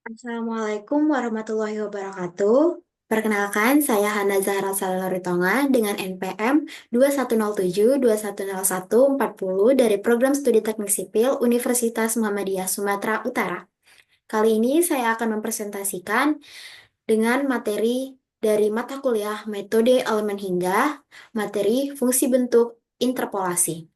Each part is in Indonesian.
Assalamualaikum warahmatullahi wabarakatuh. Perkenalkan, saya Hana Zahra Salaritonga dengan NPM 2107-210140 dari Program Studi Teknik Sipil Universitas Muhammadiyah Sumatera Utara. Kali ini saya akan mempresentasikan dengan materi dari mata kuliah Metode Elemen Hingga, materi Fungsi Bentuk Interpolasi.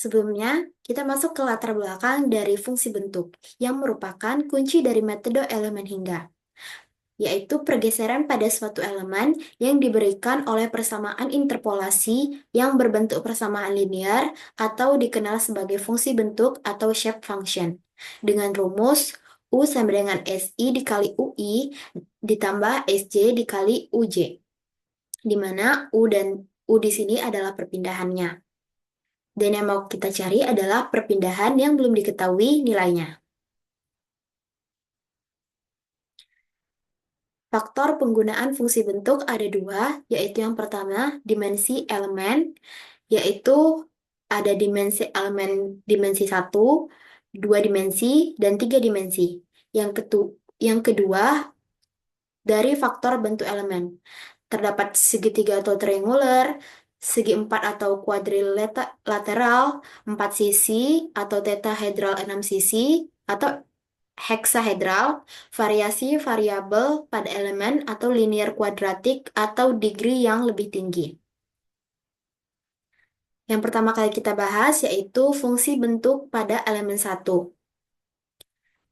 Sebelumnya, kita masuk ke latar belakang dari fungsi bentuk, yang merupakan kunci dari metode elemen hingga, yaitu pergeseran pada suatu elemen yang diberikan oleh persamaan interpolasi yang berbentuk persamaan linear atau dikenal sebagai fungsi bentuk atau shape function, dengan rumus U sama dengan SI dikali UI ditambah SJ dikali UJ, di mana U dan U di sini adalah perpindahannya. Dan yang mau kita cari adalah perpindahan yang belum diketahui nilainya. Faktor penggunaan fungsi bentuk ada dua, yaitu yang pertama, dimensi elemen, yaitu ada dimensi elemen dimensi 1, 2 dimensi, dan 3 dimensi. Yang kedua, dari faktor bentuk elemen. Terdapat segitiga atau triangular, segi empat atau kuadrilateral, 4 sisi, atau tetahedral 6 sisi, atau heksahedral, variasi variabel pada elemen atau linear kuadratik atau degree yang lebih tinggi. Yang pertama kali kita bahas yaitu fungsi bentuk pada elemen 1.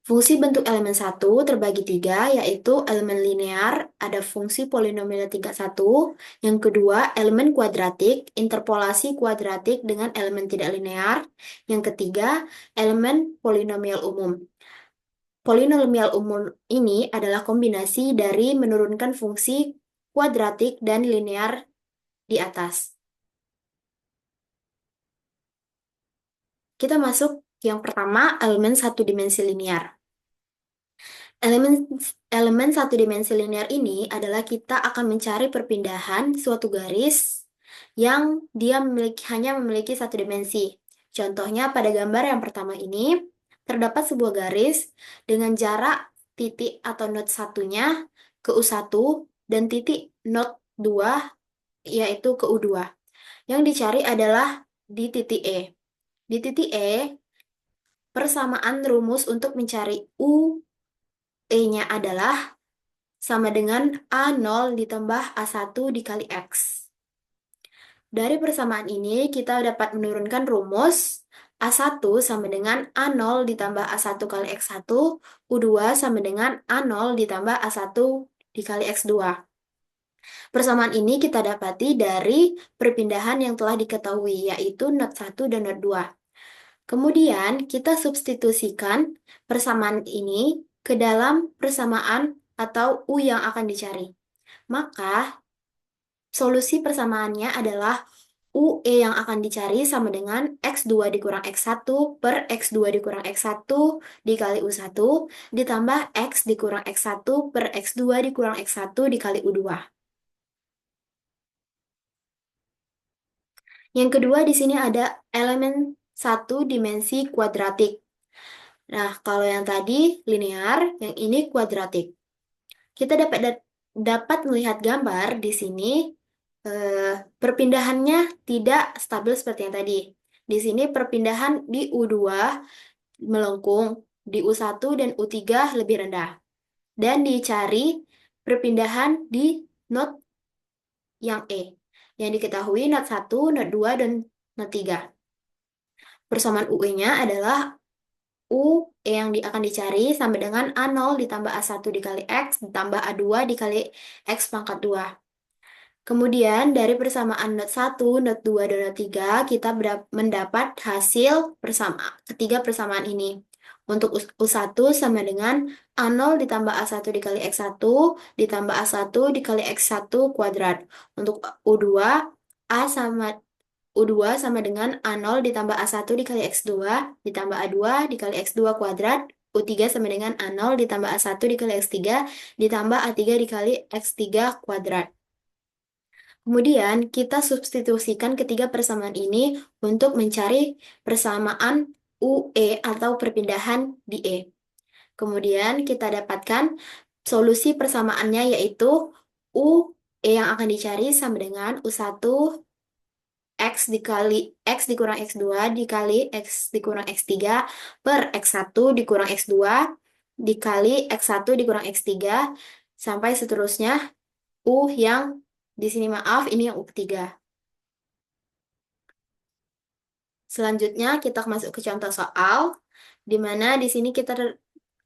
Fungsi bentuk elemen 1 terbagi tiga, yaitu elemen linear, ada fungsi polinomial tingkat 1. Yang kedua, elemen kuadratik, interpolasi kuadratik dengan elemen tidak linear. Yang ketiga, elemen polinomial umum. Polinomial umum ini adalah kombinasi dari menurunkan fungsi kuadratik dan linear di atas. Kita masuk yang pertama, elemen satu dimensi linear. Elemen elemen satu dimensi linear ini adalah kita akan mencari perpindahan suatu garis yang dia hanya memiliki satu dimensi. Contohnya pada gambar yang pertama ini, terdapat sebuah garis dengan jarak titik atau not satunya ke U1 dan titik not 2 yaitu ke U2. Yang dicari adalah di titik E. Di titik E, persamaan rumus untuk mencari E-nya adalah sama dengan A0 ditambah A1 dikali X. Dari persamaan ini, kita dapat menurunkan rumus A1 sama dengan A0 ditambah A1 kali X1, U2 sama dengan A0 ditambah A1 dikali X2. Persamaan ini kita dapati dari perpindahan yang telah diketahui, yaitu not 1 dan not 2. Kemudian, kita substitusikan persamaan ini ke dalam persamaan atau U yang akan dicari. Maka, solusi persamaannya adalah UE yang akan dicari sama dengan X2 dikurang X1 per X2 dikurang X1 dikali U1 ditambah X dikurang X1 per X2 dikurang X1 dikali U2. Yang kedua di sini ada elemen satu dimensi kuadratik. Nah, kalau yang tadi linear, yang ini kuadratik. Kita dapat melihat gambar di sini perpindahannya tidak stabil seperti yang tadi. Di sini perpindahan di U2 melengkung, di U1 dan U3 lebih rendah. Dan dicari perpindahan di not yang E. Yang diketahui not 1, not 2, dan not 3. Persamaan UE-nya adalah UE yang akan dicari sama dengan A0 ditambah A1 dikali X ditambah A2 dikali X pangkat 2. Kemudian dari persamaan not 1, not 2, dan not 3, kita mendapat hasil ketiga persamaan ini. Untuk U1 sama dengan A0 ditambah A1 dikali X1 ditambah A1 dikali X1 kuadrat. Untuk U2 sama dengan A0 ditambah A1 dikali X2 ditambah A2 dikali X2 kuadrat. U3 sama dengan A0 ditambah A1 dikali X3 ditambah A3 dikali X3 kuadrat. Kemudian kita substitusikan ketiga persamaan ini untuk mencari persamaan UE atau perpindahan di E. Kemudian kita dapatkan solusi persamaannya yaitu UE yang akan dicari sama dengan U1 X dikali X dikurang X2 dikali X dikurang X3 per X1 dikurang X2 dikali X1 dikurang X3 sampai seterusnya U yang di sini maaf ini yang U3. Selanjutnya kita masuk ke contoh soal di mana di sini kita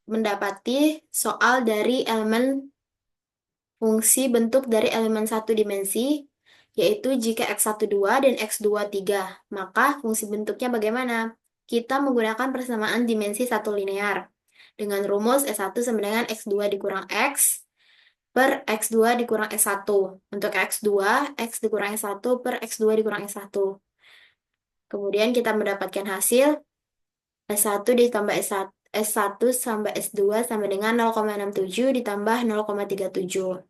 mendapati soal dari elemen fungsi bentuk dari elemen satu dimensi, yaitu jika X1 2 dan X2 3, maka fungsi bentuknya bagaimana? Kita menggunakan persamaan dimensi satu linear dengan rumus S1 sama dengan X2 dikurang X per X2 dikurang S1. Untuk X2, X dikurang S1 per X2 dikurang S1. Kemudian kita mendapatkan hasil S1 ditambah S1, S1 tambah S2 sama dengan 0,67 ditambah 0,37.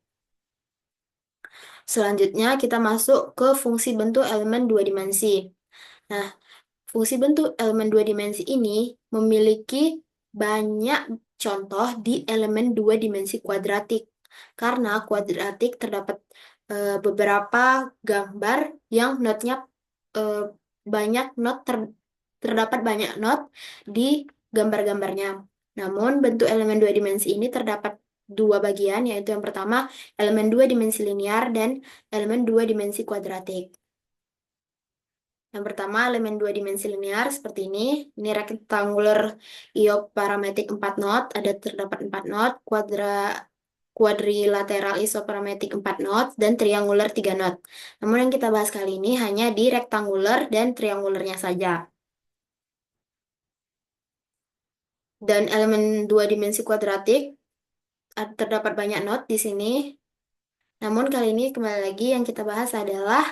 Selanjutnya kita masuk ke fungsi bentuk elemen dua dimensi. Nah, fungsi bentuk elemen dua dimensi ini memiliki banyak contoh di elemen dua dimensi kuadratik. Karena kuadratik terdapat beberapa gambar yang notnya eh, banyak terdapat banyak not di gambar-gambarnya. Namun bentuk elemen dua dimensi ini terdapat dua bagian, yaitu yang pertama elemen dua dimensi linear dan elemen dua dimensi kuadratik. Yang pertama, elemen dua dimensi linear seperti ini. Ini rectangular isoparametric 4 not, ada terdapat 4 not, quadrilateral isoparametric 4 not, dan triangular 3 not. Namun yang kita bahas kali ini hanya di rectangular dan triangularnya saja. Dan elemen dua dimensi kuadratik terdapat banyak not di sini. Namun kali ini kembali lagi yang kita bahas adalah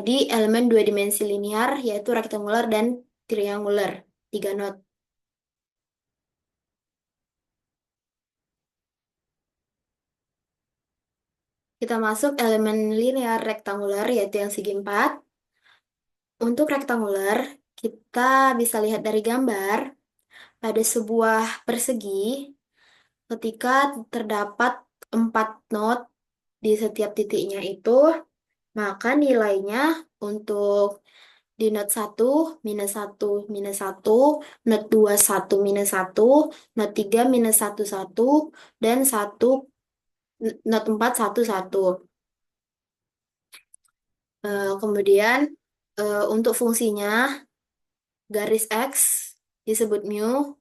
di elemen dua dimensi linear yaitu rectangular dan triangular, 3 not. Kita masuk elemen linear rektangular yaitu yang segi 4. Untuk rektangular, kita bisa lihat dari gambar pada sebuah persegi ketika terdapat 4 not di setiap titiknya itu, maka nilainya untuk di not 1, minus 1, minus 1, not 2, 1, minus 1, not 3, minus 1, 1, dan 1, not 4, 1, 1. Kemudian untuk fungsinya garis X disebut mu.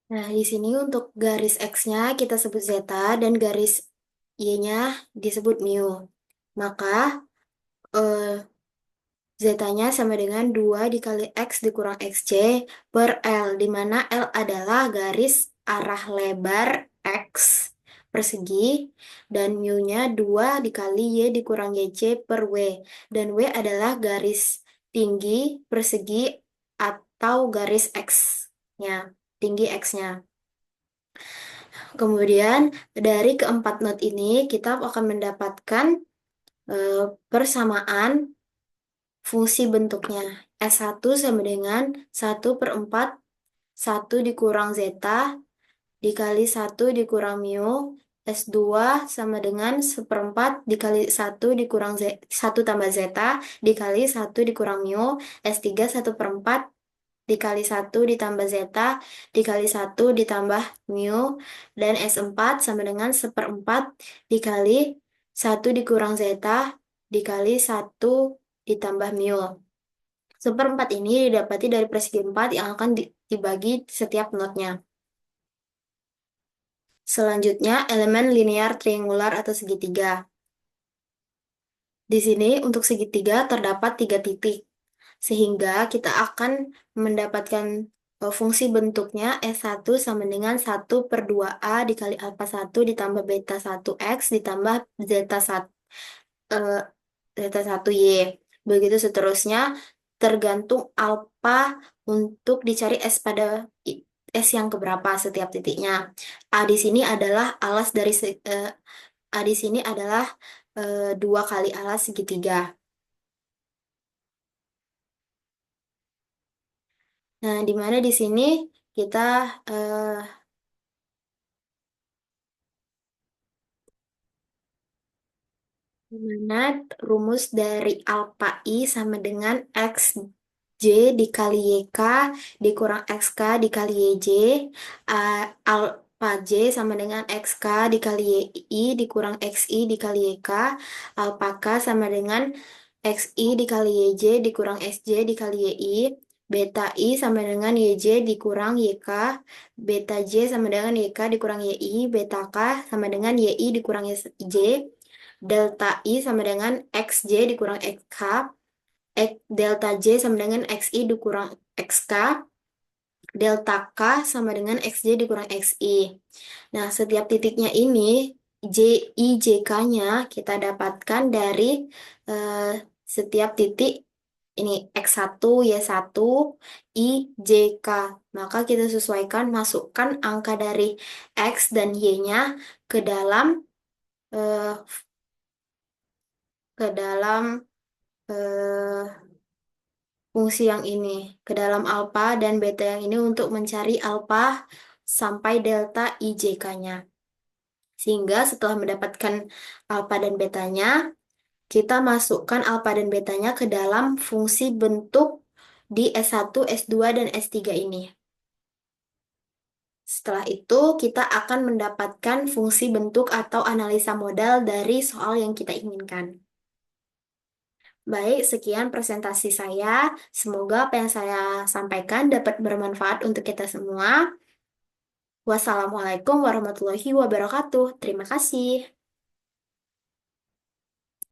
Nah, di sini untuk garis X-nya kita sebut zeta dan garis Y-nya disebut mu. Maka eh, zeta-nya sama dengan 2 dikali X dikurang XC per L, di mana L adalah garis arah lebar X persegi dan mu-nya 2 dikali Y dikurang YC per W. Dan W adalah garis tinggi persegi atau garis X-nya, tinggi X-nya. Kemudian dari keempat not ini kita akan mendapatkan persamaan fungsi bentuknya. S1 sama dengan 1/4 1 dikurang zeta dikali 1 dikurang mu. S2 sama dengan 1/4 dikali 1 dikurang 1 tambah zeta dikali 1 dikurang mu. S3 1/4 dikali 1 ditambah zeta dikali 1 ditambah mu. Dan S4 sama dengan 1/4 dikali 1 dikurang zeta dikali 1 ditambah mu. 1/4 ini didapati dari persegi 4 yang akan dibagi setiap notnya. Selanjutnya, elemen linear triangular atau segitiga. Di sini untuk segitiga terdapat 3 titik, sehingga kita akan mendapatkan fungsi bentuknya S1 sama dengan 1/2A dikali alfa 1 ditambah beta 1X ditambah zeta 1, eh, zeta 1Y. Begitu seterusnya, tergantung alfa untuk dicari S yang keberapa setiap titiknya. A di sini adalah alas dari A di sini adalah 2 kali alas segitiga. Nah, di mana di sini kita eh, di mana rumus dari alfa I sama dengan X J dikali YK dikurang XK dikali YJ. Alfa J sama dengan XK dikali YI dikurang XI dikali YK. Alfa K sama dengan XI dikali YJ dikurang XJ dikali YI. Beta I sama dengan YJ dikurang YK. Beta J sama dengan YK dikurang YI. Beta K sama dengan YI dikurang YJ. Delta I sama dengan XJ dikurang XK. Delta J sama dengan XI dikurang XK. Delta K sama dengan XJ dikurang XI. Nah, setiap titiknya ini, JI, JK-nya kita dapatkan dari eh, setiap titik ini X1, Y1, I, JK. Maka kita sesuaikan, masukkan angka dari X dan Y-nya ke dalam eh, ke dalam fungsi yang ini, ke dalam alfa dan beta yang ini untuk mencari alfa sampai delta IJK-nya. Sehingga setelah mendapatkan alfa dan betanya, kita masukkan alfa dan betanya ke dalam fungsi bentuk di S1, S2, dan S3 ini. Setelah itu, kita akan mendapatkan fungsi bentuk atau analisa modal dari soal yang kita inginkan. Baik, sekian presentasi saya. Semoga apa yang saya sampaikan dapat bermanfaat untuk kita semua. Wassalamualaikum warahmatullahi wabarakatuh. Terima kasih.